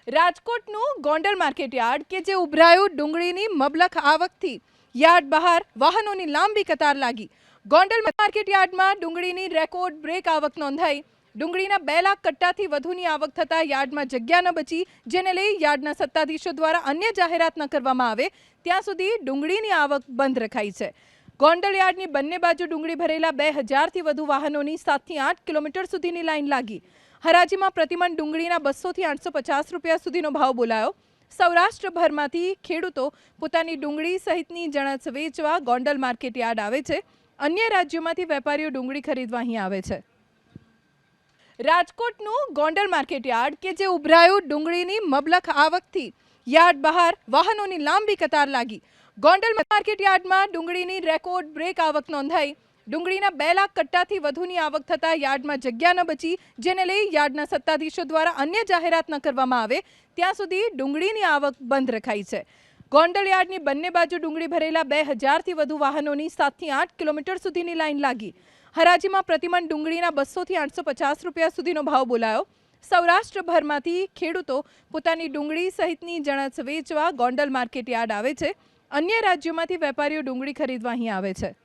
રાજકોટનું Gondal market yard કે જે ઉભરાયું ડુંગળીની મબલખ આવકથી યાર્ડ બહાર વાહનોની લાંબી કતાર લાગી। ગોંડલ માર્કેટયાર્ડમાં ડુંગળીની રેકોર્ડ બ્રેક આવક નોંધાઈ। ડુંગળીના 2 લાખ કટ્ટાથી વધુની આવક થતાં યાર્ડમાં જગ્યા ન બચી, જેને લઈ યાર્ડના સત્તાધીશો દ્વારા અન્ય જાહેરાત ન કરવામાં આવે ત્યાં સુધી ડુંગળીની આવક બંધ રખાઈ છે। ગોંડલ યાર્ડની બંને બાજુ ડુંગળી ભરેલા 2000થી વધુ વાહનોની 7 થી 8 કિલોમીટર સુધીની લાઈન લાગી। હરાજીમાં પ્રતિમણ ડુંગળીના 200 થી 850 રૂપિયા સુધીનો ભાવ બોલાયો। સૌરાષ્ટ્રભરમાંથી ખેડૂતો પોતાની ડુંગળી સહિતની જણસ વેચવા ગોંડલ માર્કેટયાર્ડ આવે છે। અન્ય રાજ્યોમાંથી વેપારીઓ ડુંગળી ખરીદવા અહીં આવે છે। રાજકોટનું ગોંડલ માર્કેટયાર્ડ કે જે ઉભરાયું ડુંગળીની મબલખ આવકથી યાર્ડ બહાર વાહનોની લાંબી કતાર લાગી। ગોંડલ માર્કેટયાર્ડમાં ડુંગળીની રેકોર્ડ બ્રેક આવક નોંધાઈ। ડુંગળીના 2 લાખ કટ્ટાથી વધુની આવક થતાં યાર્ડમાં જગ્યા ન બચી, જેને લઈ યાર્ડના સત્તાધીશો દ્વારા અન્ય જાહેરાત ન કરવામાં આવે ત્યાં સુધી ડુંગળીની આવક બંધ રખાઈ છે। ગોંડલ યાર્ડની બંને બાજુ ડુંગળી ભરેલા 2000થી વધુ વાહનોની 7 થી 8 કિલોમીટર સુધીની લાઈન લાગી। હરાજીમાં પ્રતિમણ ડુંગળીના 200 થી 850 રૂપિયા સુધીનો ભાવ બોલાયો। સૌરાષ્ટ્રભરમાંથી ખેડૂતો પોતાની ડુંગળી સહિતની જણસ વેચવા ગોંડલ માર્કેટયાર્ડ આવે છે। અન્ય રાજ્યોમાંથી વેપારીઓ ડુંગળી ખરીદવા અહીં આવે છે।